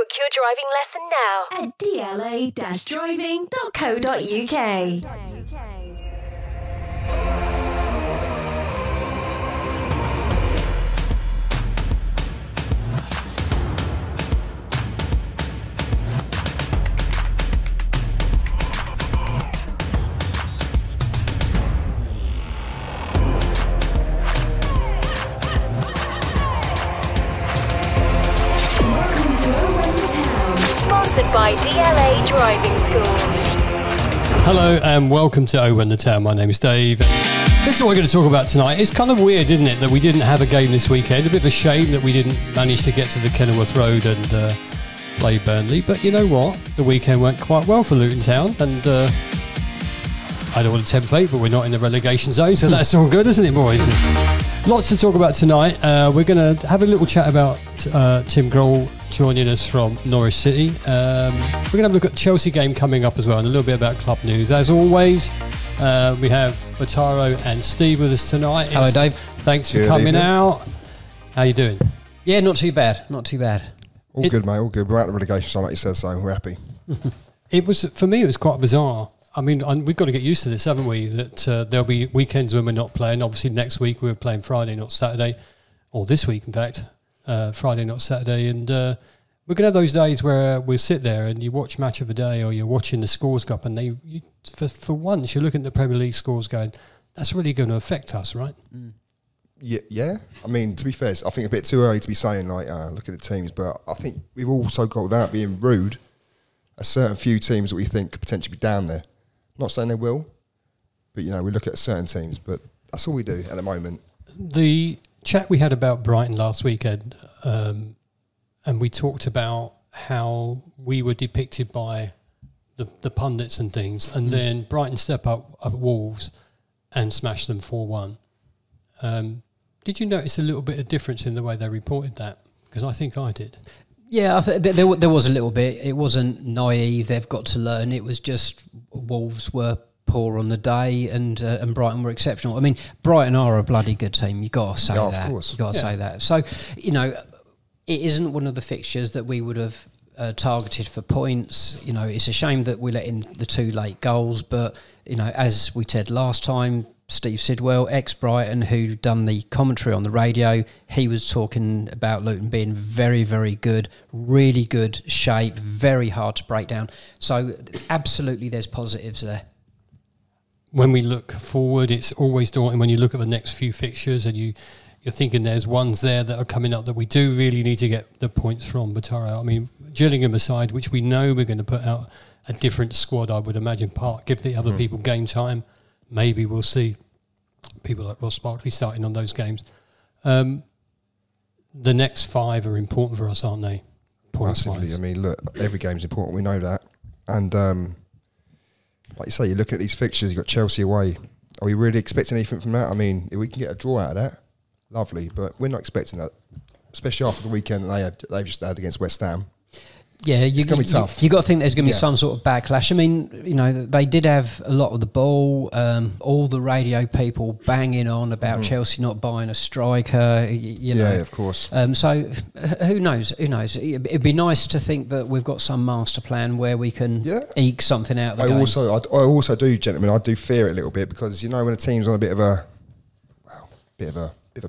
Book your driving lesson now at dla-driving.co.uk. Sponsored by DLA Driving School. Hello and welcome to Over in the Town. My name is Dave. This is what we're going to talk about tonight. It's kind of weird, isn't it, that we didn't have a game this weekend. A bit of a shame that we didn't manage to get to the Kenilworth Road and play Burnley. But you know what? The weekend went quite well for Luton Town. And I don't want to tempt fate, but we're not in the relegation zone. So that's all good, isn't it, boys? Lots to talk about tonight. We're going to have a little chat about Tim Grohl joining us from Norwich City. We're going to have a look at the Chelsea game coming up as well and a little bit about club news. As always, we have Bataro and Steve with us tonight. Hello, Dave. Thanks for coming out. How you doing? Yeah, not too bad. Not too bad. All good, mate. All good. We're out of the relegation zone, like you said, so we're happy. It was, for me, it was quite bizarre. I mean, we've got to get used to this, haven't we? That there'll be weekends when we're not playing. Obviously, next week we're playing Friday, not Saturday. Or this week, in fact. Friday, not Saturday. And we're going to have those days where we'll sit there and you watch Match of the Day or you're watching the Scores Cup and for once you're looking at the Premier League scores going, that's really going to affect us, right? Mm. Yeah. I mean, to be fair, I think a bit too early to be saying, like, look at the teams. But I think we've also got, without being rude, a certain few teams that we think could potentially be down there. Not saying they will, but, you know, we look at certain teams, but that's all we do at the moment. The chat we had about Brighton last weekend, and we talked about how we were depicted by the pundits and things, and then Brighton step up at Wolves and smash them 4-1. Did you notice a little bit of difference in the way they reported that? Because I think I did. Yeah, I there was a little bit. It wasn't naive. They've got to learn. It was just Wolves were poor on the day, and Brighton were exceptional. I mean, Brighton are a bloody good team. You got to say that. Of course. You got to say that. So, you know, it isn't one of the fixtures that we would have targeted for points. You know, it's a shame that we let in the 2 late goals, but you know, as we said last time, Steve Sidwell, ex-Brighton, who done the commentary on the radio, he was talking about Luton being very, very good, really good shape, very hard to break down. So absolutely there's positives there. When we look forward, it's always daunting when you look at the next few fixtures and you're thinking there's ones there that are coming up that we do really need to get the points from. Bataro, I mean, Gillingham aside, which we know we're going to put out a different squad, I would imagine, give the other people game time. Maybe we'll see people like Ross Barkley starting on those games. The next 5 are important for us, aren't they? Massively. I mean, look, every game's important. We know that. And like you say, you look at these fixtures, you've got Chelsea away. Are we really expecting anything from that? I mean, if we can get a draw out of that, lovely. But we're not expecting that, especially after the weekend that they've just had against West Ham. Yeah, it's going to be tough. You got to think there's going to be some sort of backlash. I mean, you know, they did have a lot of the ball. All the radio people banging on about Chelsea not buying a striker. You know, yeah, of course. So who knows? Who knows? It'd be nice to think that we've got some master plan where we can eke something out of the game. I also do, gentlemen. I do fear it a little bit because, you know, when a team's on a bit of a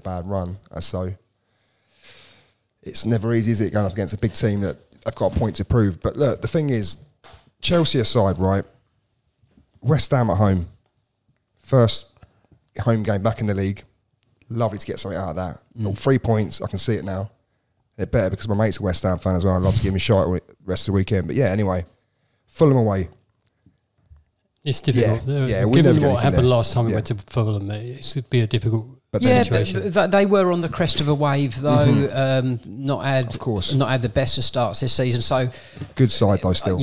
bad run, so it's never easy, is it, going up against a big team that I've got a point to prove. But look, the thing is, Chelsea aside, right, West Ham at home, first home game back in the league, lovely to get something out of that. 3 points, I can see it now. And it better because my mate's a West Ham fan as well. I'd love to give him a shot the rest of the weekend. But yeah, anyway, Fulham away. It's difficult. Yeah, given what happened last time we went to Fulham, it should be a difficult situation. But they were on the crest of a wave, though. Not had the best of starts this season. So good side though, still.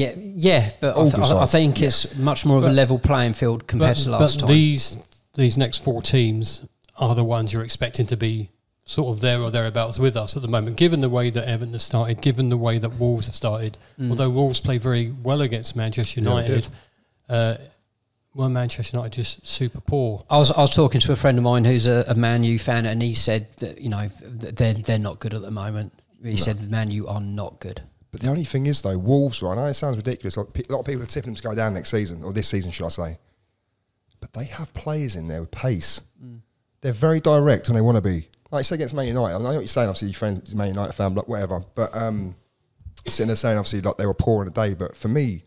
But I think it's much more of a level playing field compared to last time. These next 4 teams are the ones you're expecting to be sort of there or thereabouts with us at the moment, given the way that Everton have started, given the way that Wolves have started. Although Wolves play very well against Manchester United. Well, Manchester United just super poor. I was talking to a friend of mine who's a Man U fan, and he said that, you know, they're not good at the moment. He said Man U are not good. But the only thing is, though, Wolves, right? I know it sounds ridiculous. A lot of people are tipping them to go down next season, or this season, should I say. But they have players in there with pace. They're very direct when they want to be. Like I say against Man United, I know what you're saying, obviously your friend's a Man United fan, but whatever. But sitting there saying, obviously, like they were poor in the day. But for me,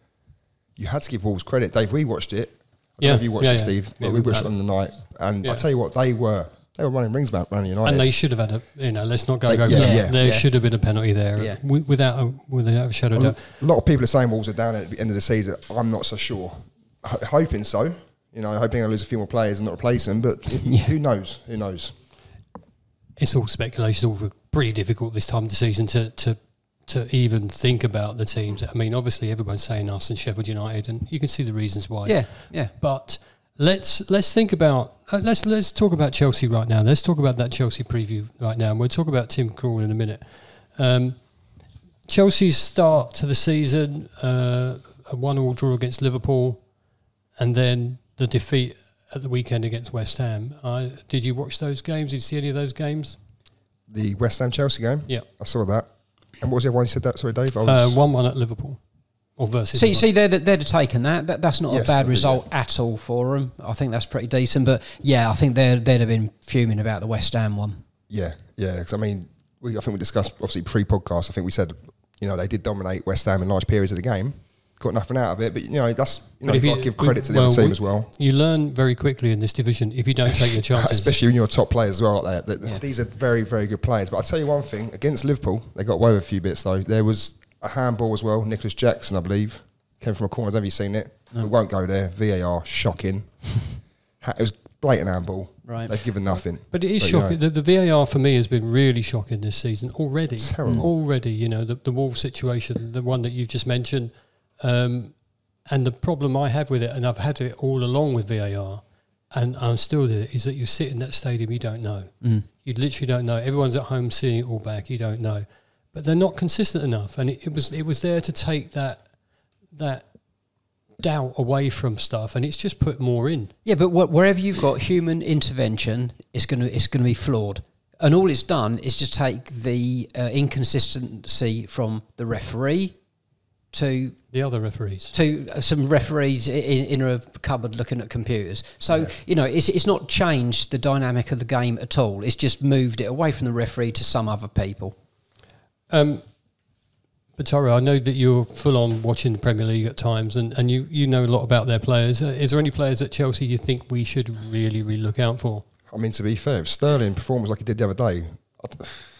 you had to give Wolves credit. Dave, we watched it. I don't know if you watched it, Steve. But we watched it on the night. And I tell you what, they were running rings about Man United. And they should have had let's not go. There should have been a penalty there, without a shadow of doubt. A lot of people are saying Wolves are down at the end of the season. I'm not so sure. Hoping so. Hoping they'll lose a few more players and not replace them. But who knows? Who knows? It's all speculation. It's all pretty difficult this time of the season to even think about the teams. I mean, obviously everyone's saying us and Sheffield United, and you can see the reasons why. Yeah. But let's think about let's talk about Chelsea right now. Let's talk about that Chelsea preview right now, and we'll talk about Tim Krul in a minute. Chelsea's start to the season, a 1-1 draw against Liverpool, and then the defeat at the weekend against West Ham. Did you watch those games? Did you see any of those games? The West Ham Chelsea game? Yeah. I saw that. And what was the other one you said that? Sorry, Dave? 1-1 at Liverpool. Or versus See, they'd have taken that. That's not a bad result at all for them. I think that's pretty decent. But, yeah, I think they'd have been fuming about the West Ham one. Yeah. Because, I mean, I think we discussed, obviously, pre-podcast, I think we said, they did dominate West Ham in large periods of the game. Got nothing out of it, but that's you've got to give credit to the other team as well. You learn very quickly in this division if you don't take your chances, especially when you're top players as well. Like that. These are very, very good players. But I'll tell you one thing: against Liverpool, they got away with a few bits. Though there was a handball as well. Nicholas Jackson, I believe, came from a corner. I don't know if you've seen it. No. It won't go there. VAR, shocking. It was blatant handball. Right, they've given nothing. But it is shocking. The VAR for me has been really shocking this season already. Terrible. Already, the Wolves situation, the one that you've just mentioned. And the problem I have with it, and I've had it all along with VAR, and I'm still there, is that you sit in that stadium, you don't know. You literally don't know. Everyone's at home seeing it all back, you don't know. But they're not consistent enough, and it was there to take that doubt away from stuff, and it's just put more in. Yeah, but wherever you've got human intervention, it's going to be flawed. And all it's done is just take the inconsistency from the referee to the other referees, to some referees in a cupboard looking at computers. So it's not changed the dynamic of the game at all. It's just moved it away from the referee to some other people. But Tara, I know that you're full on watching the Premier League at times, and you know a lot about their players. Is there any players at Chelsea you think we should really look out for? I mean, to be fair, if Sterling performs like he did the other day,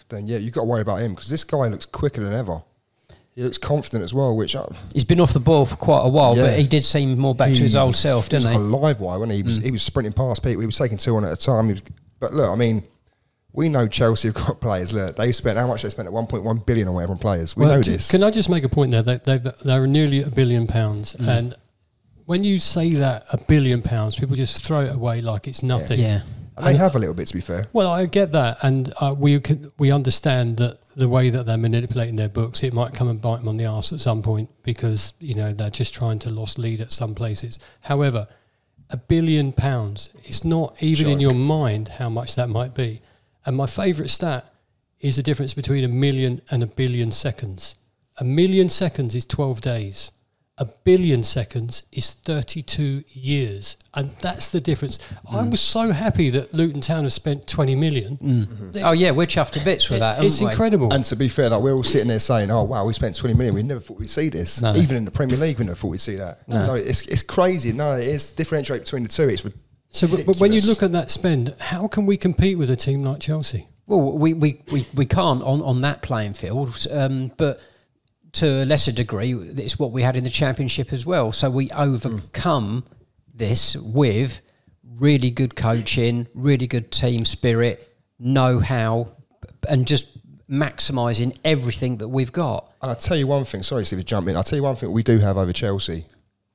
then you've got to worry about him, because this guy looks quicker than ever. He looks confident as well, which... he's been off the ball for quite a while, but he did seem more back to his old self, didn't he? He was like a live wire, wasn't he? He was sprinting past people. He was taking 2 on at a time. But look, I mean, we know Chelsea have got players. Look, how much they spent at 1.1 billion on whatever on players. We know this. Can I just make a point there? They're nearly £1 billion. And when you say that, £1 billion, people just throw it away like it's nothing. Yeah. And they have a little bit, to be fair. Well, I get that, and we understand that the way that they're manipulating their books, it might come and bite them on the arse at some point, because they're just trying to lost lead at some places. However, £1 billion, it's not even in your mind how much that might be. And my favourite stat is the difference between 1 million and 1 billion seconds. 1 million seconds is 12 days. 1 billion seconds is 32 years. And that's the difference. I was so happy that Luton Town have spent 20 million. Oh, yeah, we're chuffed to bits with that. It's incredible. And to be fair, we're all sitting there saying, oh, wow, we spent 20 million. We never thought we'd see this. No. Even in the Premier League, we never thought we'd see that. No. So it's crazy. No, it is differentiate between the two. It's ridiculous. So but when you look at that spend, how can we compete with a team like Chelsea? Well, we can't on that playing field, but... to a lesser degree, it's what we had in the Championship as well. So we overcome this with really good coaching, really good team spirit, know-how, and just maximising everything that we've got. And I'll tell you one thing, sorry Steve to jump in, I'll tell you one thing we do have over Chelsea.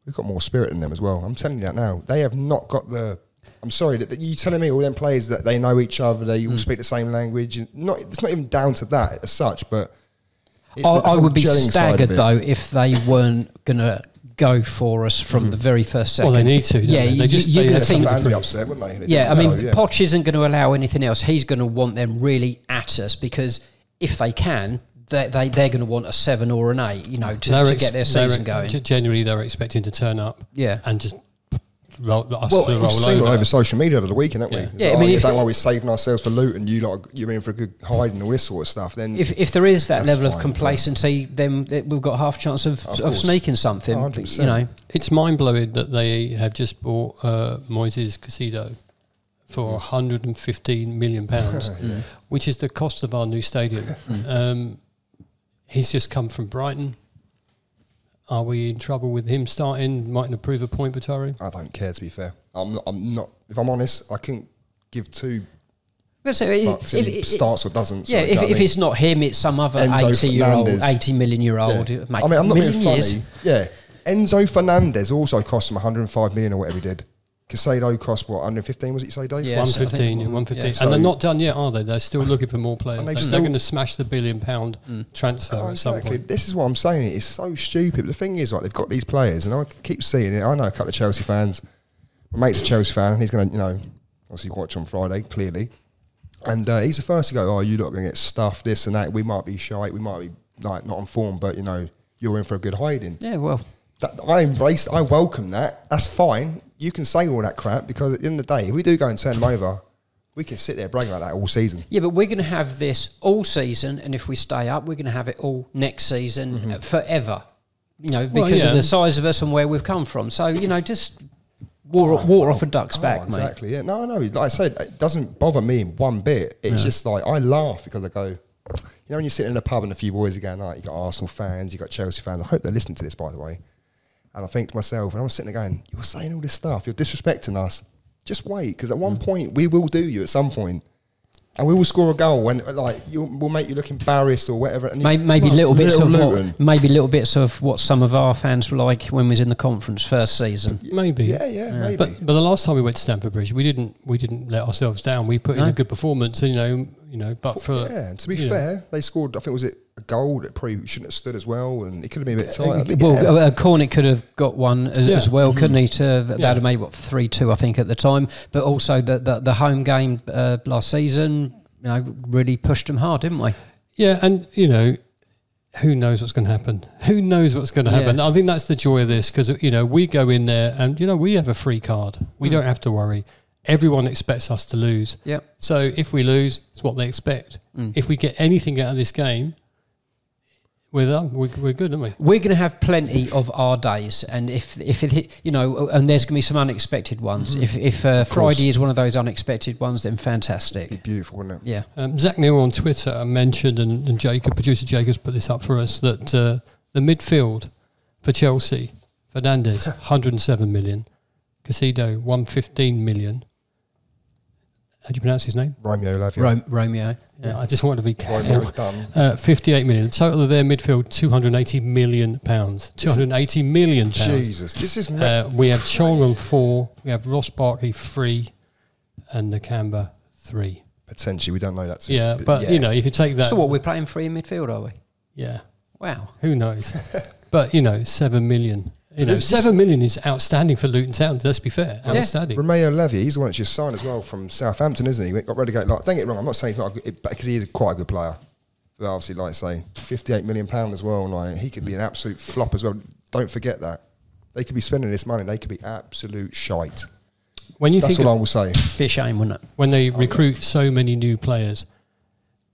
We've got more spirit than them as well. I'm telling you that now. They have not got the... I'm sorry, that you telling me all them players that they know each other, they all speak the same language. It's not even down to that as such, but... I would be staggered though if they weren't going to go for us from the very first second. Well, they need to. Yeah, they think fans be upset, wouldn't they? Yeah, I mean, Poch isn't going to allow anything else. He's going to want them really at us, because if they can, they're going to want a 7 or an 8, to get their season going. Generally, they're expecting to turn up, and just roll we've seen it over social media over the weekend, haven't we? Yeah, I mean, don't worry, we're saving ourselves for Luton. You're in for a good hide and all this sort of stuff. Then, if there is that level of complacency, then we've got half a chance of sneaking something. 100%. It's mind blowing that they have just bought Moises Caicedo for £115 million, which is the cost of our new stadium. He's just come from Brighton. Are we in trouble with him starting? Mightn't approve a point for Torre? I don't care, to be fair. I'm not. If I'm honest, I couldn't give two bucks if he starts or doesn't. Yeah, if it's not him, it's some other 80 million year old. Yeah. I mean, I'm not being funny. Yeah, Enzo Fernandez also cost him 105 million or whatever he did. Caicedo cost what, 115, was it, you say, Dave? Yeah, 115. Yeah. And they're not done yet, are they? They're still looking for more players. They're going to smash the £1 billion transfer at some point. This is what I'm saying. It's so stupid. But the thing is, like, they've got these players, and I keep seeing it. I know a couple of Chelsea fans. My mate's a Chelsea fan, and he's going to, obviously watch on Friday, clearly. And he's the first to go, oh, you're not going to get stuffed, this and that. We might be shite. We might be like not on form, but, you're in for a good hiding. Yeah, well. I welcome that. That's fine. You can say all that crap, because at the end of the day, if we do go and turn them over, we can sit there bragging like that all season. Yeah, but we're going to have this all season, and if we stay up, we're going to have it all next season forever. Because of the size of us and where we've come from. So, just water off a duck's back, exactly, mate. Yeah. No, like I said, it doesn't bother me one bit. It's just like, I laugh because I go, when you're sitting in a pub and a few boys are going, you got Arsenal fans, you got Chelsea fans. I hope they're listening to this, by the way. And I think to myself, and I'm sitting there going, you're saying all this stuff, you're disrespecting us. Just wait, because at one point, we will do you at some point. And we will score a goal when, we'll make you look embarrassed or whatever. And maybe little bits of what some of our fans were like when we was in the conference first season. Maybe, yeah. Maybe. But the last time we went to Stamford Bridge, we didn't let ourselves down. We put in a good performance, But for and to be fair, they scored. I think was it a goal that probably shouldn't have stood as well, and it could have been a bit tight. Cornick could have got one as well, couldn't he? They'd have made 3-2, I think, at the time. But also the home game last season, really pushed them hard, didn't we? Yeah, and who knows what's going to happen? Who knows what's going to happen? I think that's the joy of this, because we go in there and we have a free card. We don't have to worry. Everyone expects us to lose. Yep. So if we lose, it's what they expect. If we get anything out of this game, we're done. We're good, aren't we? We're going to have plenty of our days, and if and there's going to be some unexpected ones. If Friday is one of those unexpected ones, then fantastic. It'd be beautiful, wouldn't it? Yeah. Zach Neal on Twitter mentioned, and producer Jacobs put this up for us, that the midfield for Chelsea, Fernandez 107 million, Caicedo 115 million. How do you pronounce his name? Romeo Lavia. Romeo. Yeah, I just wanted to be careful. 58 million. The total of their midfield, £280 million. £280 million. Jesus, this is... we have Chong on 4, we have Ross Barkley 3, and Nakamba 3. Potentially, we don't know that. Yeah, but if you take that... So what, we're playing 3 in midfield, are we? Yeah. Wow. Who knows? But, 7 million... 7 million is outstanding for Luton Town. Let's be fair, outstanding. Romeo Lavia, he's the one that just signed as well from Southampton, isn't he? He got relegated. Don't get it wrong. I'm not saying he's not because he is quite a good player. But obviously, like I say, £58 million as well. And he could be an absolute flop as well. Don't forget that they could be spending this money. They could be absolute shite. That's what I will say. Be a shame, wouldn't it? When they recruit so many new players,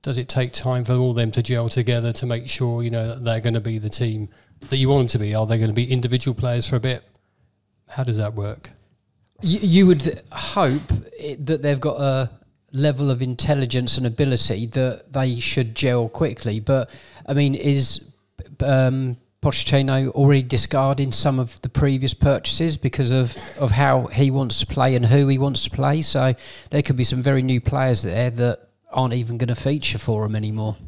does it take time for all them to gel together to make sure that they're going to be the team that you want them to be? Are they going to be individual players for a bit? How does that work? You would hope that they've got a level of intelligence and ability that they should gel quickly. But, is Pochettino already discarding some of the previous purchases because of how he wants to play and who he wants to play? So there could be some very new players there that aren't even going to feature for him anymore.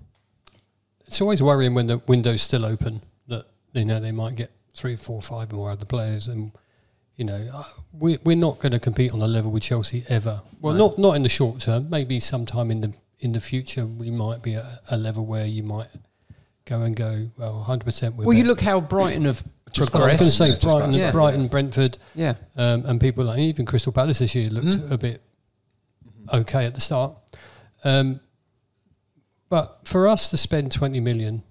It's always worrying when the window's still open that they might get 3, 4, 5 more other players, and we're not going to compete on a level with Chelsea ever. Well, not in the short term. Maybe sometime in the future we might be at a level where you might go 100%. Well, you look how Brighton have progressed. I was going to say Brighton, Brentford, and people like even Crystal Palace this year looked a bit okay at the start. But for us to spend 20 million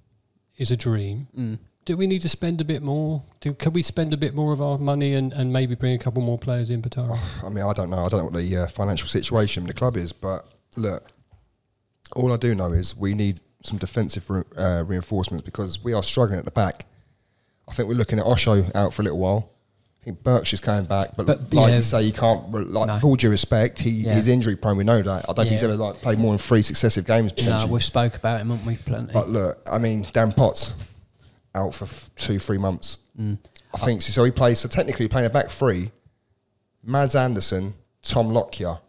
is a dream. Do we need to spend a bit more? Can we spend a bit more of our money and maybe bring a couple more players in, Patara? I mean, I don't know. I don't know what the financial situation of the club is, but look, all I do know is we need some defensive reinforcements because we are struggling at the back. I think we're looking at Osho out for a little while. I think Birch is coming back, but like you say, you can't. Like, with all due respect, he's injury prone. We know that. I don't think he's ever played more than 3 successive games. No, we've spoke about him, haven't we? Plenty. But look, I mean, Dan Potts out for 2-3 months. I think so. He plays. So technically, playing a back three. Mads Anderson, Tom Lockyer,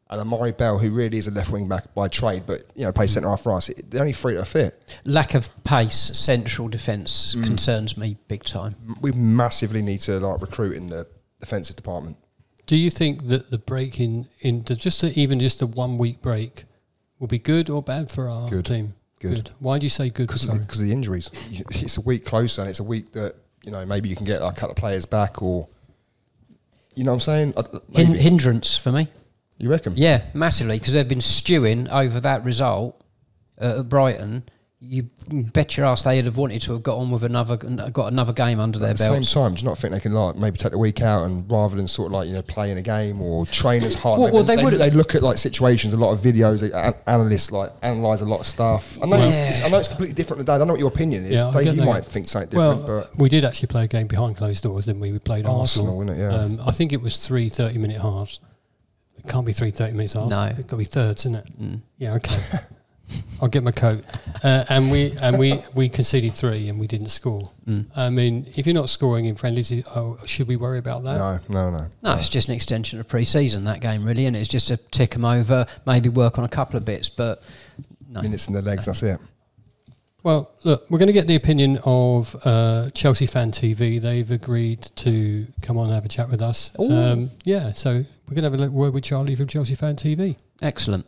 and Amari Bell, who really is a left wing back by trade, but plays centre half for us. The only 3 that are fit. Lack of pace, central defence concerns me big time. We massively need to recruit in the defensive department. Do you think that the break in just a 1 week break will be good or bad for our team? Good. Why do you say good? Because of the injuries. It's a week closer, and it's a week that maybe you can get a couple of players back, or you know what I'm saying. Hindrance for me. You reckon? Yeah, massively, because they've been stewing over that result at Brighton. You bet your ass they'd have wanted to have got on with another game under their belts. At the same time, do you not think they can maybe take the week out and rather than playing a game or train as hard? They look at situations, a lot of videos. Analysts analyse a lot of stuff. I know it's completely different today. I don't know what your opinion is. Yeah, Dave, you might think something different. But we did actually play a game behind closed doors, didn't we? We played Arsenal, wasn't it? Yeah. I think it was 3 30-minute halves. It can't be 3 30-minute halves. No, it's got to be thirds, isn't it? Yeah, okay. I'll get my coat. And we conceded 3 and we didn't score. I mean, if you're not scoring in friendlies, should we worry about that? No. No, it's just an extension of pre-season, that game, really, and it's just to tick them over, maybe work on a couple of bits, but no. Minutes in the legs, that's it. Well, look, we're going to get the opinion of Chelsea Fan TV. They've agreed to come on and have a chat with us. So we're going to have a word with Charlie from Chelsea Fan TV. Excellent.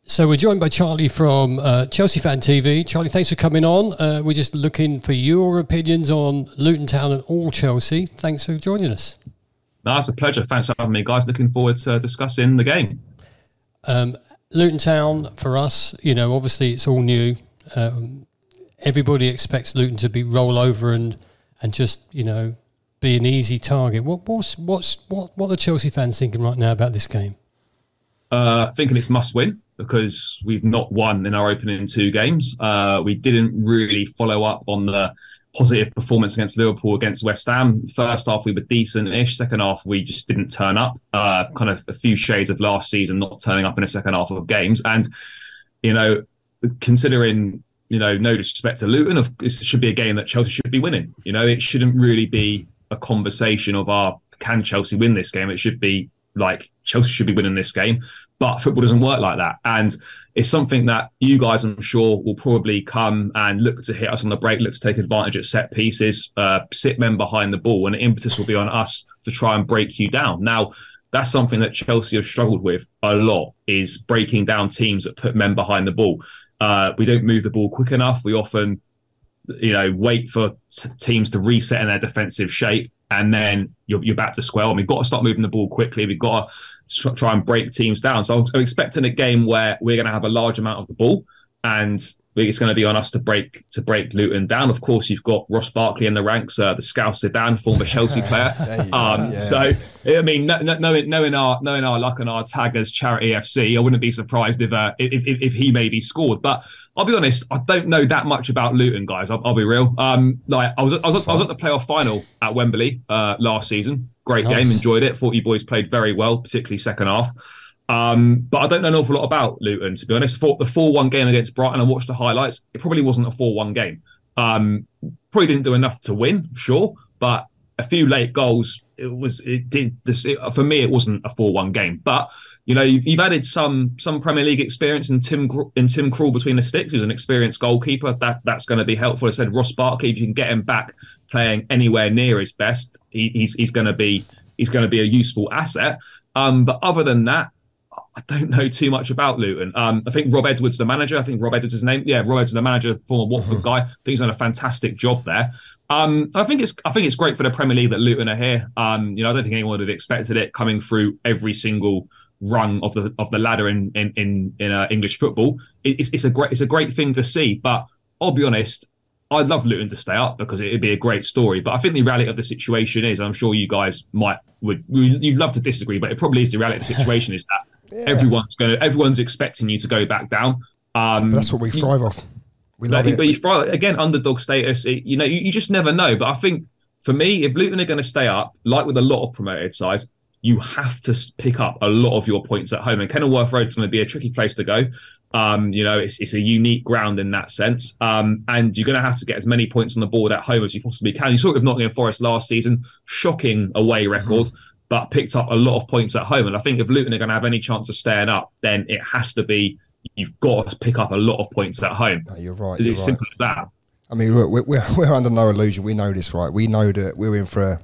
So we're joined by Charlie from Chelsea Fan TV. Charlie, thanks for coming on. We're just looking for your opinions on Luton Town and all Chelsea. Thanks for joining us. No, it's a pleasure. Thanks for having me, guys. Looking forward to discussing the game. Luton Town, for us, obviously it's all new. Everybody expects Luton to be roll over and just, be an easy target. What are Chelsea fans thinking right now about this game? Thinking it's must win because we've not won in our opening 2 games. We didn't really follow up on the positive performance against Liverpool, against West Ham. First half, we were decent-ish. Second half, we just didn't turn up. Kind of a few shades of last season, not turning up in the second half of games. And, considering, no disrespect to Luton, this should be a game that Chelsea should be winning. It shouldn't really be a conversation of, can Chelsea win this game? It should be like Chelsea should be winning this game, but football doesn't work like that. And it's something that you guys, I'm sure, will probably come and look to hit us on the break, look to take advantage at set pieces, sit men behind the ball, and the impetus will be on us to try and break you down. Now, that's something that Chelsea have struggled with a lot, is breaking down teams that put men behind the ball. We don't move the ball quick enough. We often, wait for teams to reset in their defensive shape, and then you're back to square one. We've got to start moving the ball quickly. We've got to try and break teams down. So I'm expecting a game where we're going to have a large amount of the ball, and it's going to be on us to break Luton down. Of course, you've got Ross Barkley in the ranks, the Scouse Zidane, former Chelsea player. So, I mean, knowing our luck and our tag as Charity FC, I wouldn't be surprised if he maybe scored. But I'll be honest, I don't know that much about Luton, guys. I'll be real. I was at the playoff final at Wembley last season. Great game, enjoyed it. Thought you boys played very well, particularly second half. But I don't know an awful lot about Luton, to be honest. For the 4-1 game against Brighton, I watched the highlights. It probably wasn't a 4-1 game. Probably didn't do enough to win, sure, but a few late goals. For me, it wasn't a 4-1 game. But you've added some Premier League experience in Tim Krul between the sticks, who's an experienced goalkeeper. That's going to be helpful. I said Ross Barkley, if you can get him back playing anywhere near his best, he's going to be a useful asset. But other than that, I don't know too much about Luton. I think Rob Edwards, the manager. I think Rob Edwards is his name. Yeah, Rob Edwards, the manager, former Watford guy. I think he's done a fantastic job there. I think it's great for the Premier League that Luton are here. I don't think anyone would have expected it coming through every single rung of the ladder in English football. It's a great thing to see. But I'll be honest, I'd love Luton to stay up because it'd be a great story. But I think the reality of the situation is, I'm sure you guys you'd love to disagree, but it probably is the reality of the situation is that everyone's expecting you to go back down. But that's what we thrive off. We love it. But you thrive, again, underdog status. You just never know. But I think for me, if Luton are going to stay up, like with a lot of promoted sides, you have to pick up a lot of your points at home. And Kenilworth Road is going to be a tricky place to go. It's a unique ground in that sense. And you're going to have to get as many points on the board at home as you possibly can. You saw it with Nottingham Forest last season, shocking away record, but picked up a lot of points at home. And I think if Luton are going to have any chance of staying up, then it has to be, you've got to pick up a lot of points at home. No, you're right. It's simple as that. I mean, look, we're under no illusion. We know this, right? We know that we're in for a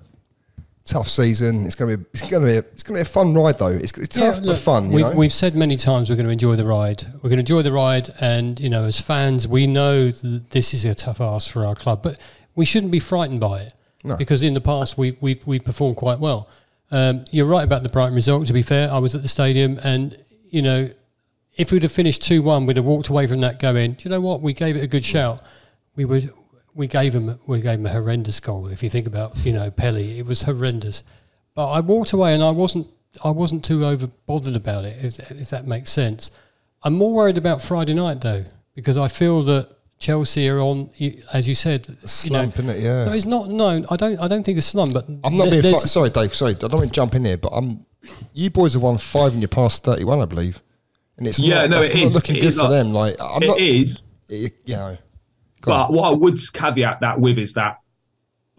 tough season. It's going to be a fun ride, though. It's tough but fun. We've said many times we're going to enjoy the ride. We're going to enjoy the ride, and as fans, we know that this is a tough ask for our club, but we shouldn't be frightened by it because in the past we've performed quite well. You're right about the Brighton result. To be fair, I was at the stadium, and if we'd have finished 2-1, we'd have walked away from that going, do you know what? We gave it a good shout. We gave him a horrendous goal. If you think about Pelly, it was horrendous. But I walked away and I wasn't too over bothered about it. If that makes sense. I'm more worried about Friday night though, because I feel that Chelsea are on, as you said, slump, isn't it? Yeah. No, it's not. No, I don't think it's slump. But I'm not being sorry, Dave. Sorry, I don't want to jump in here, but you boys have won 5 in your past 31, I believe, and it's not looking good for them. Like But what I would caveat that with is that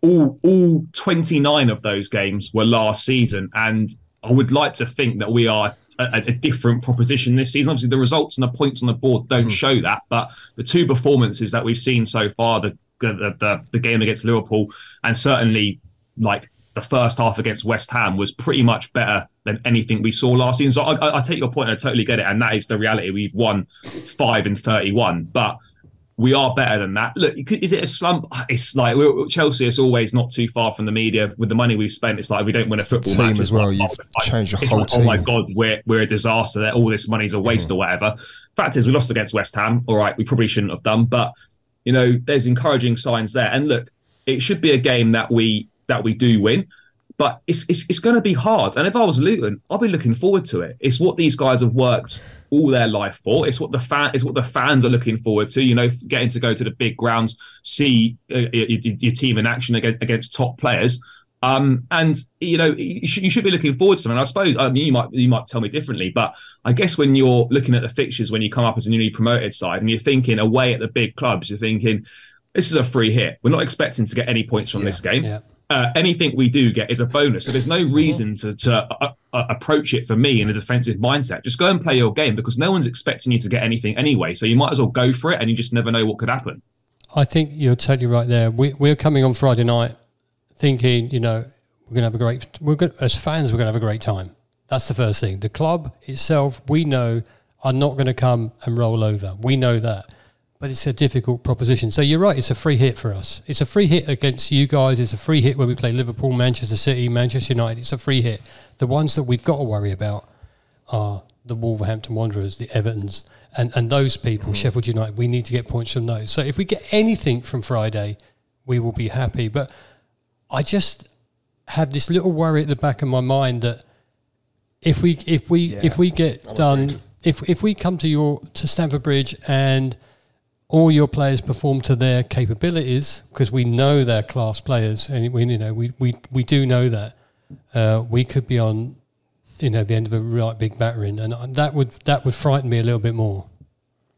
all 29 of those games were last season, and I would like to think that we are a different proposition this season. Obviously, the results and the points on the board don't show that, but the two performances that we've seen so far, the game against Liverpool, and certainly like the first half against West Ham, was pretty much better than anything we saw last season. So I take your point, and I totally get it, and that is the reality. We've won 5 in 31, but we are better than that. Look, is it a slump? It's like Chelsea is always not too far from the media. With the money we've spent, it's like if we don't win a football match, team as well. You've changed your whole team. Oh my God, we're a disaster. That all this money's a waste or whatever. Fact is, we lost against West Ham. All right, we probably shouldn't have done, but there's encouraging signs there. And look, it should be a game that we do win. But it's going to be hard. And if I was Luton, I'll be looking forward to it. It's what these guys have worked all their life for. It's what the fans are looking forward to. Getting to go to the big grounds, see your team in action against top players. And you should be looking forward to something. I suppose you might tell me differently, but I guess when you're looking at the fixtures, when you come up as a newly promoted side and you're thinking away at the big clubs, you're thinking this is a free hit. We're not expecting to get any points from this game. Yeah. Anything we do get is a bonus. So there's no reason to approach it for me in a defensive mindset. Just go and play your game because no one's expecting you to get anything anyway. So you might as well go for it, and you just never know what could happen. I think you're totally right there. We're coming on Friday night thinking, we're going to have as fans, we're going to have a great time. That's the first thing. The club itself, we know, are not going to come and roll over. We know that. But it's a difficult proposition. So you're right, it's a free hit for us. It's a free hit against you guys. It's a free hit when we play Liverpool, Manchester City, Manchester United. It's a free hit. The ones that we've got to worry about are the Wolverhampton Wanderers, the Evertons, and those people, Sheffield United. We need to get points from those. So if we get anything from Friday, we will be happy. But I just have this little worry at the back of my mind that if we come to Stamford Bridge and all your players perform to their capabilities, because we know they're class players, and we do know that we could be on the end of a right big battering, and that would frighten me a little bit more.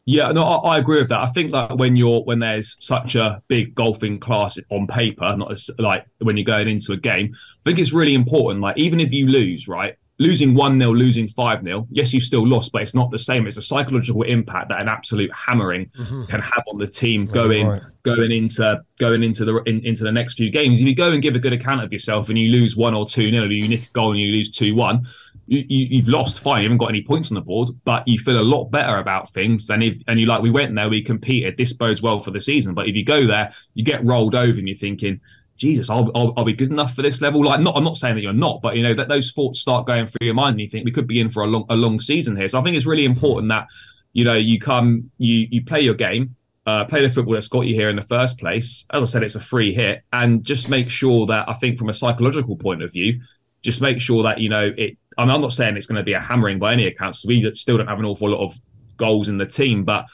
Yeah, no, I agree with that. I think like when there's such a big golfing class on paper, not as like when you're going into a game, I think it's really important. Like even if you lose, right? Losing 1-0, losing 5-0, yes, you've still lost, but it's not the same. It's a psychological impact that an absolute hammering can have on the team going into the next few games. If you go and give a good account of yourself and you lose 1 or 2-0, you nick a goal and you lose 2-1, you've lost, fine. You haven't got any points on the board, but you feel a lot better about things than we went there, we competed. This bodes well for the season. But if you go there, you get rolled over and you're thinking, Jesus, are we good enough for this level? Like, I'm not saying that you're not, but that those thoughts start going through your mind, and you think we could be in for a long season here. So I think it's really important that you come, you play your game, play the football that's got you here in the first place. As I said, it's a free hit, and just make sure that, I think from a psychological point of view, just make sure that it. I mean, I'm not saying it's going to be a hammering by any accounts. We still don't have an awful lot of goals in the team, but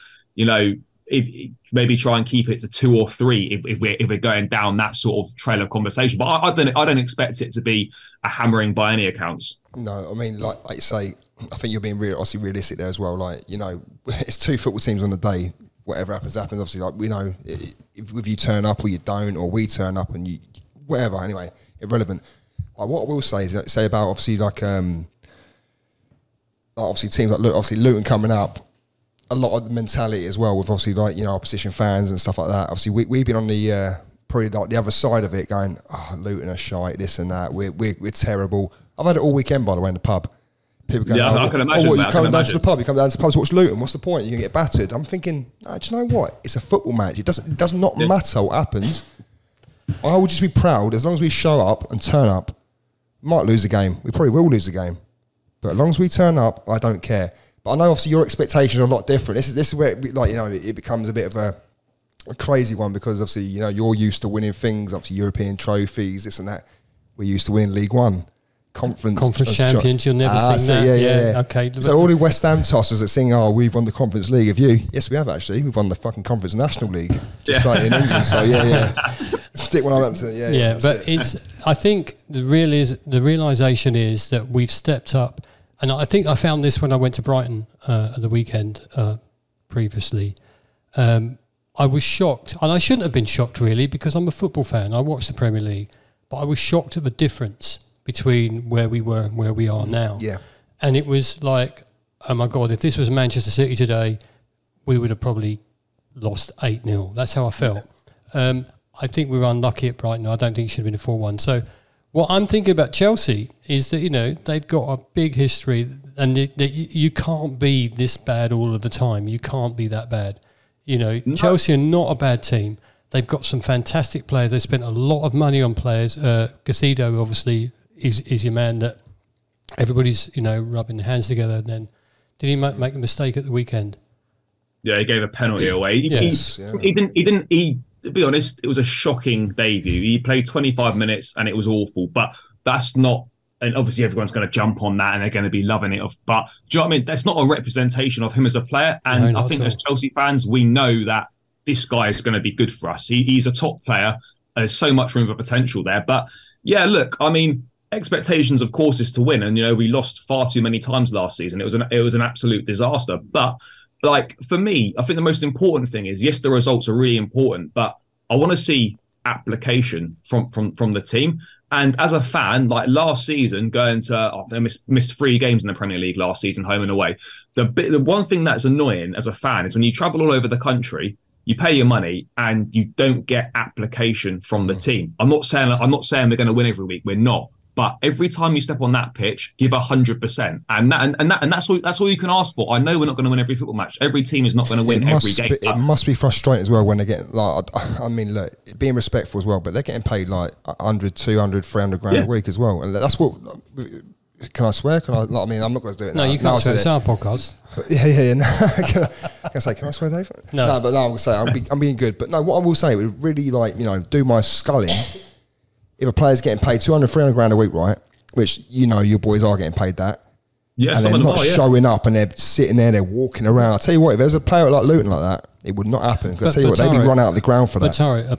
if maybe try and keep it to 2 or 3 if we're going down that sort of trail of conversation. But I don't expect it to be a hammering by any accounts. No, I mean, like you say, I think you're being obviously realistic there as well. Like, it's 2 football teams on the day. Whatever happens. Obviously, like, we know if you turn up or you don't, or we turn up and you, whatever. Anyway, irrelevant. What I will say is that, say about obviously obviously teams like Luton coming up. A lot of the mentality as well with obviously opposition fans and stuff like that. Obviously we've been on the probably like the other side of it, going, Luton are shite, this and that. We're terrible. I've had it all weekend, by the way, in the pub. People going, I can imagine. You come down to the pub? You come down to the pub to watch Luton. What's the point? You're gonna get battered. I'm thinking, do you know what? It's a football match. It does not matter what happens. I will just be proud as long as we show up and turn up. We might lose a game. We probably will lose a game, but as long as we turn up, I don't care. But I know obviously your expectations are a lot different. This is where it becomes a bit of a crazy one, because obviously you're used to winning things, obviously European trophies, this and that. We're used to winning League One, conference champions. You'll never sing that. Yeah. Okay. So all the West Ham tossers that sing, we've won the Conference League. Have you? Yes, we have actually. We've won the fucking Conference National League. Just like in England. So stick one up to but it's. I think the realization is that we've stepped up. And I think I found this when I went to Brighton at the weekend previously. I was shocked, and I shouldn't have been shocked really, because I'm a football fan. I watch the Premier League, but I was shocked at the difference between where we were and where we are now. Yeah. And it was like, oh my God, if this was Manchester City today, we would have probably lost 8-0. That's how I felt. I think we were unlucky at Brighton. I don't think it should have been a 4-1. So what I'm thinking about Chelsea is that, they've got a big history, and you can't be this bad all of the time. You can't be that bad. Chelsea are not a bad team. They've got some fantastic players. They spent a lot of money on players. Gasido, obviously, is your man that everybody's, rubbing their hands together. And then, did he make a mistake at the weekend? Yeah, he gave a penalty away. He didn't. To be honest, it was a shocking debut. He played 25 minutes and it was awful. But that's not, and obviously everyone's going to jump on that and they're going to be loving it. But do you know what I mean? That's not a representation of him as a player. And I think as Chelsea fans, we know that this guy is going to be good for us. He's a top player. There's so much room for potential there. But yeah, look, I mean, expectations, of course, is to win. And, we lost far too many times last season. It was an absolute disaster. But for me, I think the most important thing is, yes, the results are really important, but I want to see application from the team. And as a fan, like last season, going to I missed 3 games in the Premier League last season, home and away. The one thing that's annoying as a fan is when you travel all over the country, you pay your money and you don't get application from the team. I'm not saying we're going to win every week. We're not. But every time you step on that pitch, give 100%, and that's all you can ask for. I know we're not going to win every football match. Every team is not going to win every game. It must be frustrating as well when they get look, being respectful as well, but they're getting paid like 100, 200, 300 grand a week as well, and that's what. Can I swear? Can I? I'm not going to do it. No, you can't. It's our podcast. Yeah. Can I swear, Dave? No, but no, I'm going to say I'm being good. But no, what I will say, would really do my sculling. If a player's getting paid 200, 300 grand a week, right, which your boys are getting paid that, and they're not showing up and they're sitting there, they're walking around. I'll tell you what, if there's a player like Luton like that, it would not happen. I'll tell you what, they'd be run out of the ground for that. But Taro, the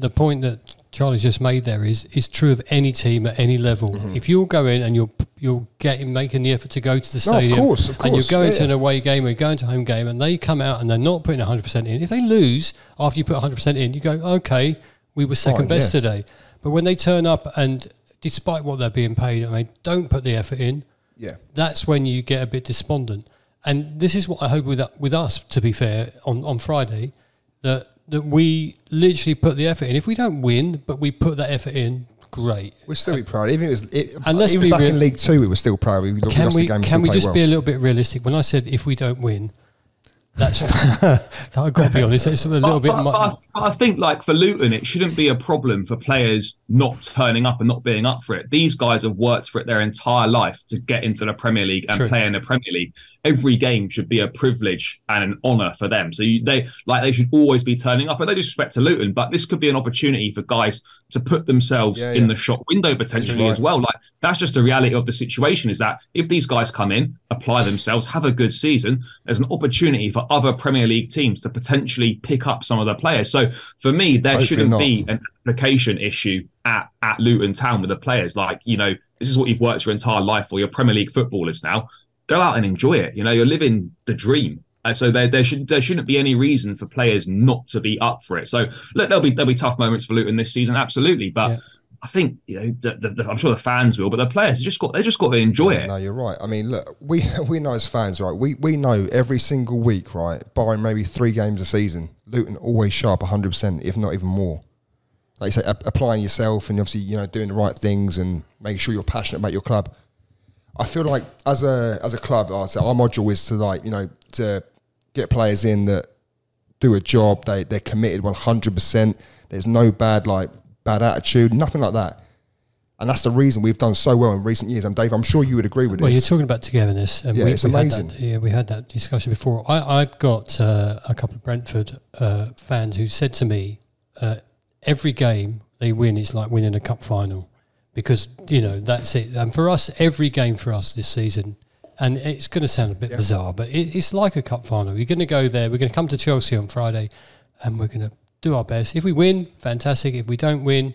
point that Charlie's just made there is true of any team at any level. Mm-hmm. If you're going and you're making the effort to go to the stadium, of course, and you're going to an away game or you're going to a home game, and they come out and they're not putting 100% in. If they lose after you put 100% in, you go, okay, we were second best today. But when they turn up and, despite what they're being paid, and they don't put the effort in, that's when you get a bit despondent. And this is what I hope with us, to be fair, on Friday, that we literally put the effort in. If we don't win, but we put that effort in, great. We'll still be proud. Even back in League 2, we were still proud. We lost the game. Can we just be a little bit realistic? When I said if we don't win, That's I've got to be honest. It's a little bit. I think, like for Luton, it shouldn't be a problem for players not turning up and not being up for it. These guys have worked for it their entire life to get into the Premier League and play in the Premier League. Every game should be a privilege and an honour for them. So they should always be turning up. And no disrespect to Luton, but this could be an opportunity for guys to put themselves in the shop window potentially as well. Like that's just the reality of the situation. Is that if these guys come in, apply themselves, have a good season, there's an opportunity for other Premier League teams to potentially pick up some of the players. So for me, there shouldn't be an application issue at Luton Town with the players. Like, you know, this is what you've worked your entire life for. You're Premier League footballers now. Go out and enjoy it. You know, you're living the dream. So there shouldn't be any reason for players not to be up for it. So look, there'll be tough moments for Luton this season, absolutely. But I think, you know, I'm sure the fans will, but the players just got to enjoy it. No, you're right. I mean, look, we know as fans, right? We know every single week, right? Barring maybe 3 games a season, Luton always sharp 100%, if not even more. Like you say, applying yourself and obviously, you know, doing the right things and making sure you're passionate about your club. I feel like as a club, our module is to, like, you know, to get players in that do a job. They're committed 100%. There's no bad attitude, nothing like that. And that's the reason we've done so well in recent years. And Dave, I'm sure you would agree with this. Well, you're talking about togetherness. And it's amazing. We had that discussion before. I've got a couple of Brentford fans who said to me, every game they win is like winning a cup final. Because, you know, that's it. And for us, every game for us this season, and it's going to sound a bit bizarre, but it's like a cup final. You're going to go there. We're going to come to Chelsea on Friday, and we're going to do our best. If we win, fantastic. If we don't win,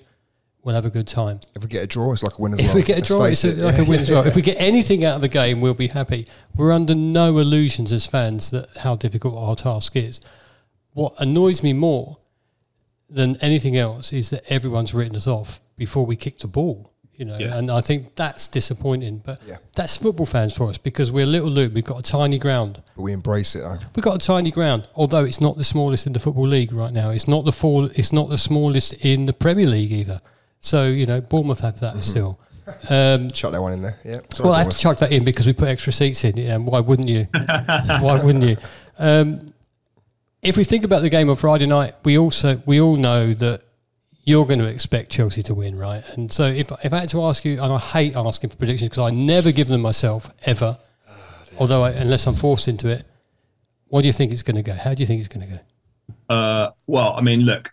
we'll have a good time. If we get a draw, it's like a win as well. If we get a draw, it's like a win as well. If we get anything out of the game, we'll be happy. We're under no illusions as fans that how difficult our task is. What annoys me more than anything else is that everyone's written us off before we kick the ball. You know, and I think that's disappointing. But that's football fans for us because we're Little Luton. We've got a tiny ground. But we embrace it, though. We've got a tiny ground, although it's not the smallest in the Football League right now. It's not the smallest in the Premier League either. So, you know, Bournemouth have that still. Chuck that one in there, yeah. Sorry, well, I had to chuck that in because we put extra seats in. Yeah, why wouldn't you? Why wouldn't you? If we think about the game on Friday night, we all know that you're going to expect Chelsea to win, right? And so if I had to ask you, and I hate asking for predictions because I never give them myself, ever, unless I'm forced into it, what do you think it's going to go? How do you think it's going to go? Well, I mean, look,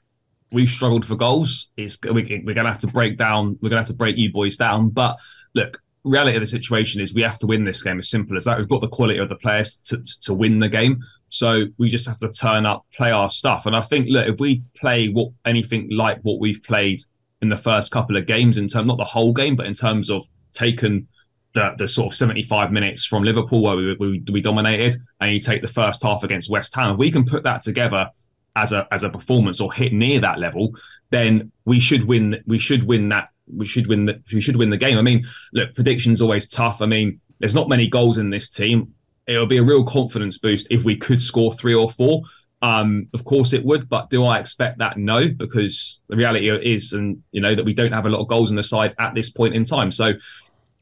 we've struggled for goals. We're going to have to break down. We're going to have to break you boys down. But look, reality of the situation is we have to win this game. As simple as that. We've got the quality of the players to win the game. So we just have to turn up, play our stuff. And I think, look, if we play anything like what we've played in the first couple of games, in terms, not the whole game, but in terms of taking the sort of 75 minutes from Liverpool where we dominated, and you take the first half against West Ham, if we can put that together as a performance or hit near that level, then we should win. We should win that. We should win the game. I mean, look, prediction's always tough. I mean, there's not many goals in this team. It'll be a real confidence boost if we could score 3 or 4. Of course it would, but do I expect that? No, because the reality is, and you know, that we don't have a lot of goals on the side at this point in time. So,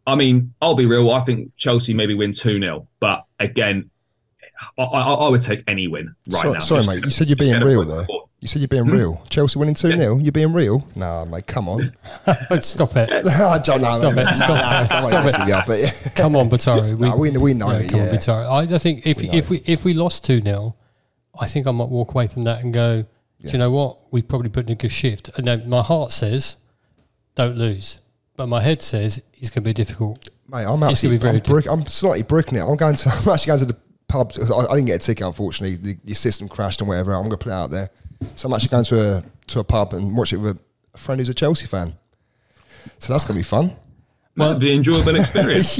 I mean, I'll be real. I think Chelsea maybe win 2-0, but again, I would take any win now. Sorry, mate. You said you're being real, though. You said you're being real. Chelsea winning 2-0. You're being real? Nah, mate. Come on. Stop it. I don't know. Stop it. Come on, Bataro. We know it. Come on, Bataro. I think if we lost 2-0, I think I might walk away from that and go, do you know what? We've probably put in a good shift. And then my heart says, don't lose. But my head says it's going to be difficult. Mate, I'm slightly bricking it. I'm actually going to the pub. I didn't get a ticket, unfortunately. Your system crashed and whatever. I'm going to put it out there. So I'm actually going to a pub and watch it with a friend who's a Chelsea fan. So that's going to be fun. Well, the enjoyable experience.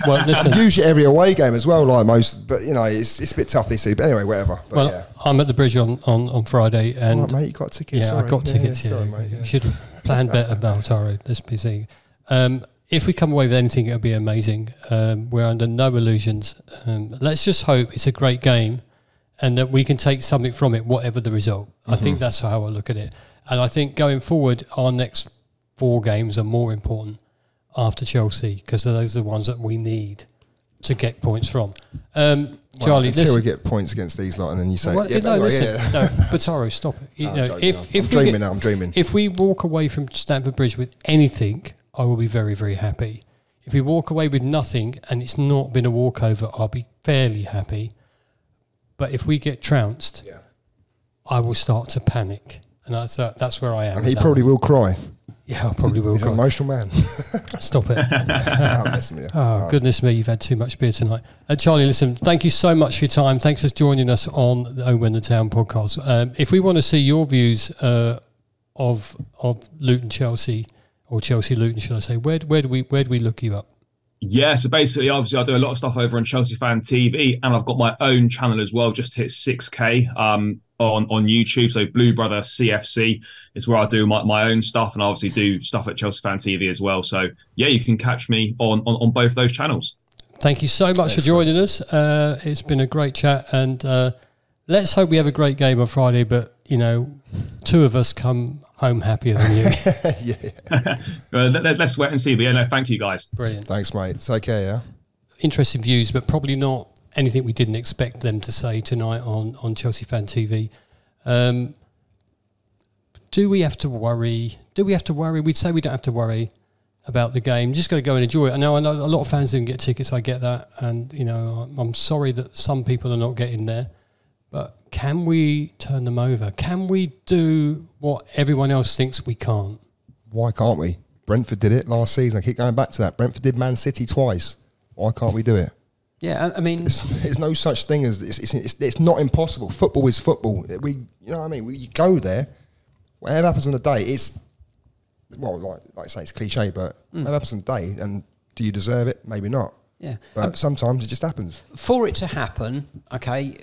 Well, listen, usually every away game as well, like most. But you know, it's a bit tough this season. But anyway, whatever. But, I'm at the Bridge on Friday, and right, mate, you got tickets. Yeah, sorry. I got tickets. Yeah, sorry, mate, You should have planned better, Baltaro. Let's be seeing. If we come away with anything, it'll be amazing. We're under no illusions. Let's just hope it's a great game, and that we can take something from it, whatever the result. I think that's how I look at it. And I think going forward, our next 4 games are more important after Chelsea, because those are the ones that we need to get points from. Charlie, until we get points against these lot, and then you say, no, Bataro, stop it. I'm dreaming. If we walk away from Stamford Bridge with anything, I will be very, very happy. If we walk away with nothing and it's not been a walkover, I'll be fairly happy. But if we get trounced, I will start to panic, and that's where I am. And he probably will cry. Yeah, I probably will. He's an emotional man. Stop it. I'm messing with you. Oh, goodness me, you've had too much beer tonight. Charlie, listen, thank you so much for your time. Thanks for joining us on the When the Town podcast. If we want to see your views of Luton Chelsea, or Chelsea Luton, should I say, where do we look you up? Yeah, so basically, obviously, I do a lot of stuff over on Chelsea Fan TV, and I've got my own channel as well, just hit 6K on YouTube. So Blue Brother CFC is where I do my own stuff, and I obviously do stuff at Chelsea Fan TV as well. So yeah, you can catch me on both those channels. Thank you so much for joining us. It's been a great chat, and let's hope we have a great game on Friday. But two of us come home happier than you. Let's wait and see. But yeah, no, thank you guys. Brilliant. Thanks, mate. It's okay, yeah. Interesting views, but probably not anything we didn't expect them to say tonight on Chelsea Fan TV. Do we have to worry? We'd say we don't have to worry about the game. Just got to go and enjoy it. I know a lot of fans didn't get tickets. I get that, and I'm sorry that some people are not getting there. But can we turn them over? Can we do what everyone else thinks we can't? Why can't we? Brentford did it last season. I keep going back to that. Brentford did Man City twice. Why can't we do it? Yeah, I mean, there's no such thing as it's not impossible. Football is football. We go there. Whatever happens on the day, it's like I say, it's cliche, but whatever happens on the day, and do you deserve it? Maybe not. Yeah, but sometimes it just happens. For it to happen, okay.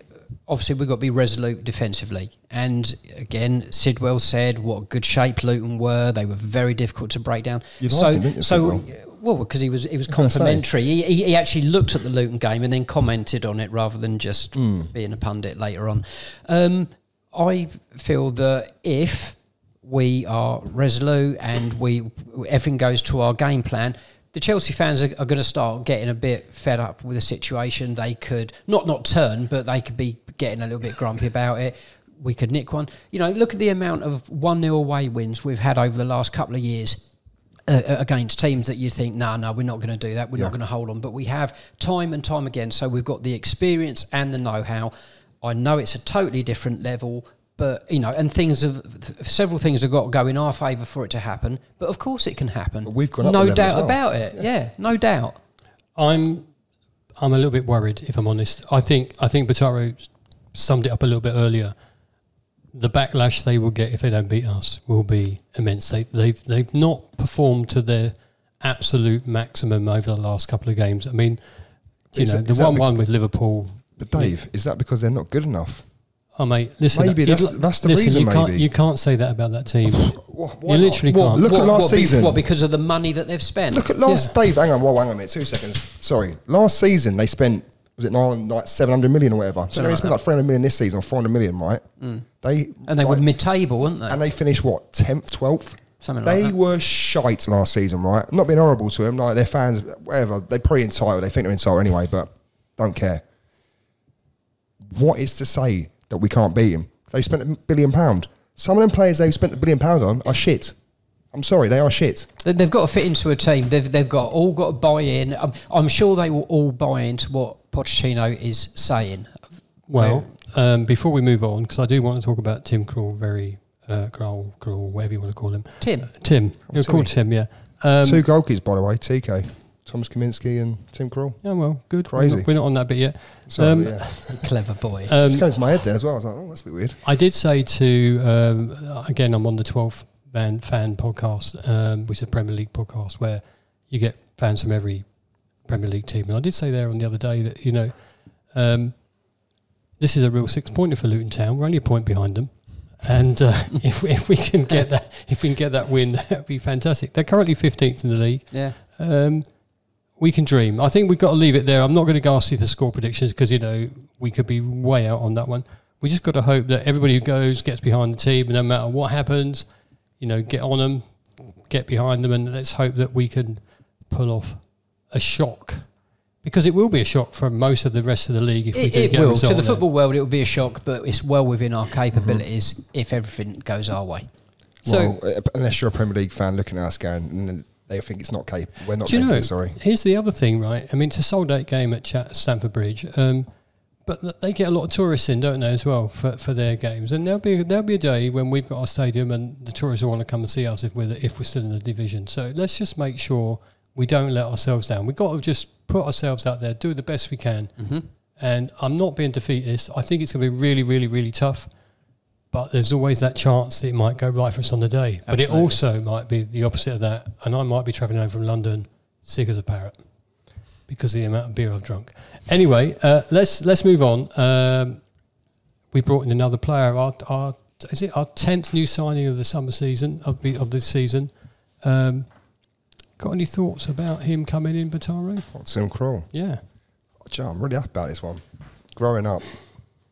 Obviously, we've got to be resolute defensively. And again, Sidwell said what good shape Luton were. They were very difficult to break down. Well, because he was complimentary. He actually looked at the Luton game and then commented on it rather than just being a pundit later on. I feel that if we are resolute and everything goes to our game plan, the Chelsea fans are going to start getting a bit fed up with the situation. They could not turn, but they could be getting a little bit grumpy about it. We could nick one. Look at the amount of 1-0 away wins we've had over the last couple of years against teams that you think, no, we're not going to do that. We're not going to hold on. But we have time and time again. So we've got the experience and the know-how. I know it's a totally different level, but, and several things have got to go in our favour for it to happen. But of course it can happen. But we've got no doubt about it. Yeah, no doubt. I'm a little bit worried, if I'm honest. I think Bataro summed it up a little bit earlier. The backlash they will get if they don't beat us will be immense. They've not performed to their absolute maximum over the last couple of games. I mean, the 1-1 with Liverpool. But Dave, is that because they're not good enough? Oh, mate, listen. Maybe that's the reason. You can't say that about that team. Why you literally can't. Look at last season. What, because of the money that they've spent? Look at Dave, hang on a minute, 2 seconds. Sorry. Last season, they spent, was it like 700 million or whatever? So they spent like 300 million this season, or 400 million, right? They were mid-table, weren't they? And they finished, 10th, 12th? Something like that. They were shite last season, right? Not being horrible to them, like their fans, whatever, they're pretty entitled. They think they're entitled anyway, but don't care. What is to say that we can't beat him? They spent £1 billion. Some of them players they've spent £1 billion on are shit. I'm sorry, they are shit. They've got to fit into a team. They've all got to buy in. I'm sure they will all buy into what Pochettino is saying. Well, before we move on, because I do want to talk about Tim Krul, Krul, whatever you want to call him. Tim. You're called Tim, yeah. 2 goalkeepers, by the way, TK. Thomas Kaminski and Tim Krul. Yeah, well, good. Crazy. We're not on that bit yet. Sorry, yeah. Clever boy. It just came to my head then as well. I was like, oh, that's a bit weird. I did say to, again, I'm on the 12th fan podcast, which is a Premier League podcast where you get fans from every Premier League team. And I did say there on the other day that, this is a real 6-pointer for Luton Town. We're only a point behind them. And if we can get that win, that would be fantastic. They're currently 15th in the league. Yeah. We can dream. I think we've got to leave it there. I'm not going to go ask you for score predictions because, we could be way out on that one. We just got to hope that everybody who goes gets behind the team, and no matter what happens, get on them, get behind them, and let's hope that we can pull off a shock Because it will be a shock for most of the rest of the league if we do It get a will. result To the there. football world, it will be a shock, but it's well within our capabilities if everything goes our way. So, well, unless you're a Premier League fan looking at us going, they think it's not capable. We're not do you capable, know, sorry. here's the other thing, right? I mean, it's a sold-out game at Stamford Bridge, but they get a lot of tourists in, don't they, as well, for their games. And there'll be a day when we've got our stadium and the tourists will want to come and see us if we're still in the division. So let's just make sure we don't let ourselves down. We've got to just put ourselves out there, do the best we can. Mm-hmm. And I'm not being defeatist. I think it's going to be really, really, really tough. But there's always that chance that it might go right for us on the day. Absolutely. But it also might be the opposite of that. And I might be travelling home from London sick as a parrot because of the amount of beer I've drunk. Anyway, let's move on. We brought in another player. Our 10th new signing of the summer season, of this season. Got any thoughts about him coming in, Bataro? Tim Krul. Yeah. I'm really happy about this one. Growing up,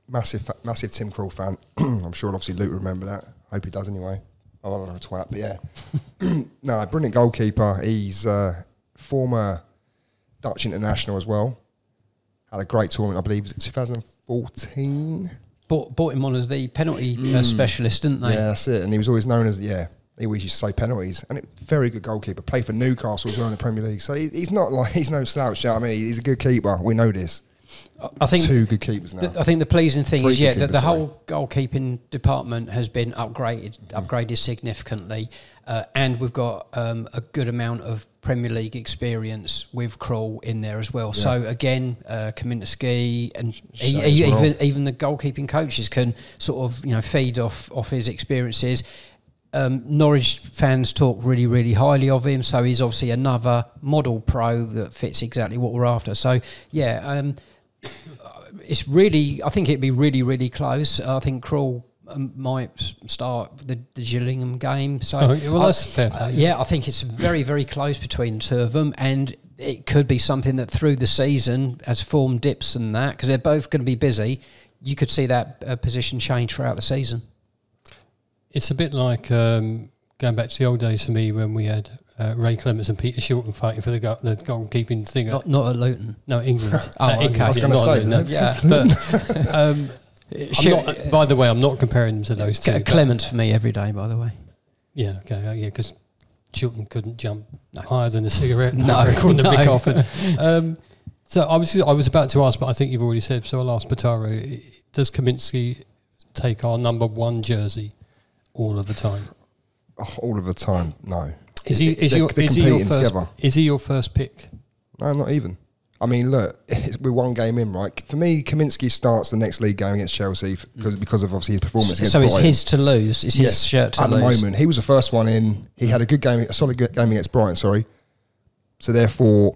massive Tim Krul fan. I'm sure obviously Luke will remember that. Hope he does anyway. I'm not a twat, but yeah. No, brilliant goalkeeper. He's former Dutch international as well. Had a great tournament, I believe, was it 2014? Brought him on as the penalty specialist, didn't they? Yeah, that's it. And he was always known as, he always used to say penalties. And very good goalkeeper. Played for Newcastle as well in the Premier League. So he's not like, he's no slouch. I mean, he's a good keeper. We know this. I think 2 good keepers now. I think the pleasing thing is, that the sorry. whole goalkeeping department has been upgraded significantly, and we've got a good amount of Premier League experience with Krul in there as well. Yeah. So again, Kaminski and even the goalkeeping coaches can sort of feed off his experiences. Norwich fans talk really, really highly of him, so he's obviously another model pro that fits exactly what we're after. So yeah. It's really, I think it'd be really, really close. I think Krul might start the Gillingham game. So that's fair play. I think it's very, very close between the two of them, and it could be something that through the season, as form dips and that, because they're both going to be busy, you could see that position change throughout the season. It's a bit like going back to the old days for me when we had Ray Clements and Peter Shilton fighting for the goalkeeping thing. Not at Luton. No, England. Okay. I was going to say that. Yeah. But by the way, I'm not comparing them to those two. Clements for me every day, by the way. Yeah, okay, yeah, because Shilton couldn't jump higher than a cigarette. According to Mick Hoffman. So I was about to ask, but I think you've already said. So I'll ask Bataro: does Kaminski take our number 1 jersey all of the time? All of the time, no. Is he your first pick? No, not even. I mean, look, we're 1 game in, right? For me, Kaminski starts the next league game against Chelsea because of obviously his performance against Brighton. So it's his to lose. It's his shirt to lose. At the moment, he was the first one in. He had a solid game against Brighton. Sorry. So therefore,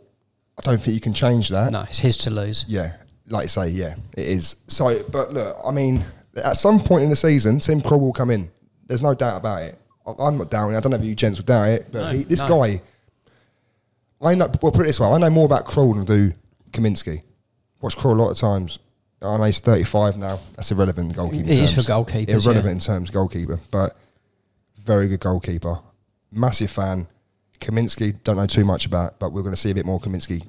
I don't think you can change that. No, it's his to lose. Yeah, like you say, yeah, it is. So, but look, I mean, at some point in the season, Tim Krul will come in. There's no doubt about it. I'm not doubting it. I don't know if you gents will doubt it, but this guy, I know. Well, put it this way: I know more about Krul than I do Kaminski. Watch Krul a lot of times. I know he's 35 now. That's irrelevant in goalkeeping terms. It is for goalkeepers. Irrelevant in terms of goalkeeper, but very good goalkeeper. Massive fan. Kaminski, don't know too much about, but we're going to see a bit more Kaminski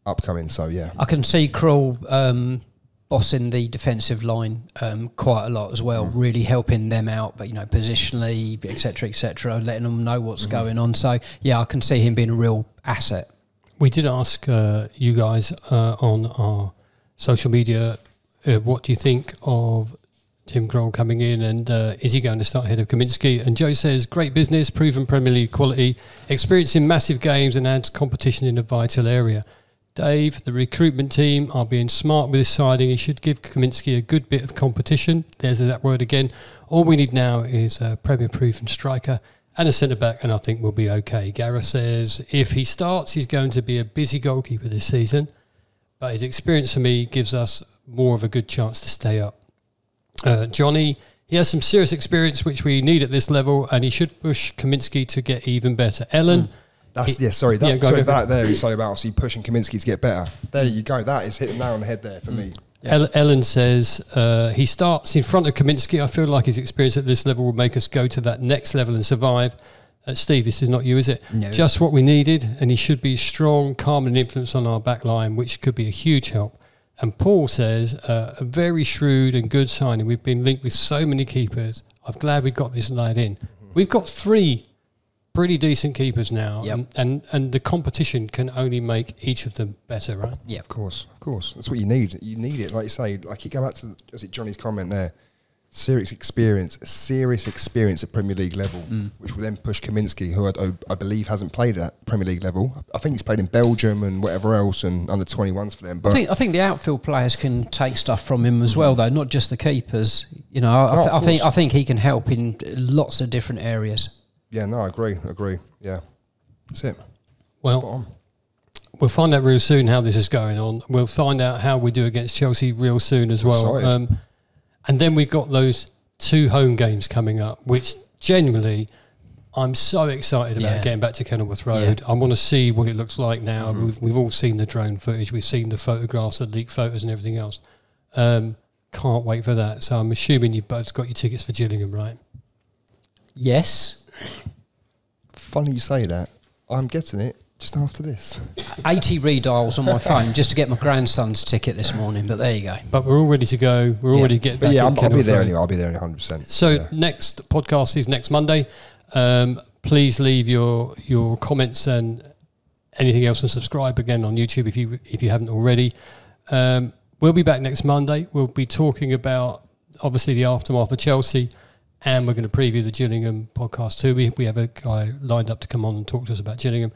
upcoming. So yeah, I can see Krul bossing the defensive line quite a lot as well, really helping them out, but positionally, etc., letting them know what's going on. So yeah, I can see him being a real asset. We did ask you guys on our social media, what do you think of Tim Krul coming in, and is he going to start ahead of Kaminski? And Joe says, great business, proven Premier League quality, experience in massive games and adds competition in a vital area. Dave, the recruitment team are being smart with this signing. He should give Kaminski a good bit of competition. There's that word again. All we need now is a Premier proven striker and a centre-back, and I think we'll be okay. Gareth says, if he starts, he's going to be a busy goalkeeper this season, but his experience for me gives us more of a good chance to stay up. Johnny, he has some serious experience which we need at this level, and he should push Kaminski to get even better. Ellen... That there is so about obviously pushing Kaminski to get better. There you go. That is hitting nail on the head there for me. Yeah. Ellen says he starts in front of Kaminski. I feel like his experience at this level will make us go to that next level and survive. Steve, this is not you, is it? No. Just what we needed, and he should be strong, calming influence on our back line, which could be a huge help. And Paul says, a very shrewd and good signing. We've been linked with so many keepers. I'm glad we got this lad in. We've got 3 pretty decent keepers now, and the competition can only make each of them better, right? Yeah, Of course. That's what you need. You need it, like you say. Like you go back to, was it Johnny's comment there? Serious experience at Premier League level, which will then push Kaminsky, who I believe hasn't played at Premier League level. I think he's played in Belgium and whatever else, and under 21s for them. But I think the outfield players can take stuff from him as well, though, not just the keepers. You know, I think he can help in lots of different areas. yeah, no, I agree. Yeah, that's it. Spot Well, on. we'll find out real soon how this is going on. We'll find out how we do against Chelsea real soon as well. Excited. And then we've got those 2 home games coming up, which genuinely I'm so excited about getting back to Kenilworth Road. I want to see what it looks like now. We've all seen the drone footage. We've seen the photographs, the leaked photos and everything else. Can't wait for that. So I'm assuming you've both got your tickets for Gillingham, right? Yes. Funny you say that. I'm getting it just after this. 80 redials on my phone just to get my grandson's ticket this morning, but there you go. But we're all ready to go. We're all ready to get back in I'll be Kenilworth there Road. anyway. I'll be there 100%. So next podcast is next Monday. Please leave your comments and anything else, and subscribe again on YouTube if you haven't already. We'll be back next Monday. We'll be talking about obviously the aftermath of Chelsea, and we're going to preview the Gillingham podcast too. We have a guy lined up to come on and talk to us about Gillingham.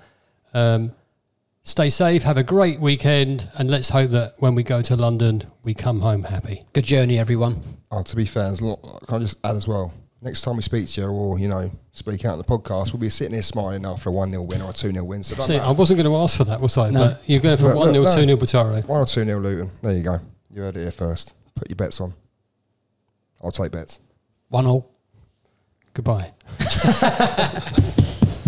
Stay safe, have a great weekend, and let's hope that when we go to London, we come home happy. Good journey, everyone. Oh, to be fair, can I just add as well? Next time we speak to you, or speak out on the podcast, we'll be sitting here smiling after a 1-0 win or a 2-0 win. So See, I wasn't going to ask for that, was I? No. But you're going for 1-0, 2-0 Butaro. 1 or 2-0 Luton. There you go. You heard it here first. Put your bets on. I'll take bets. 1-1. Goodbye.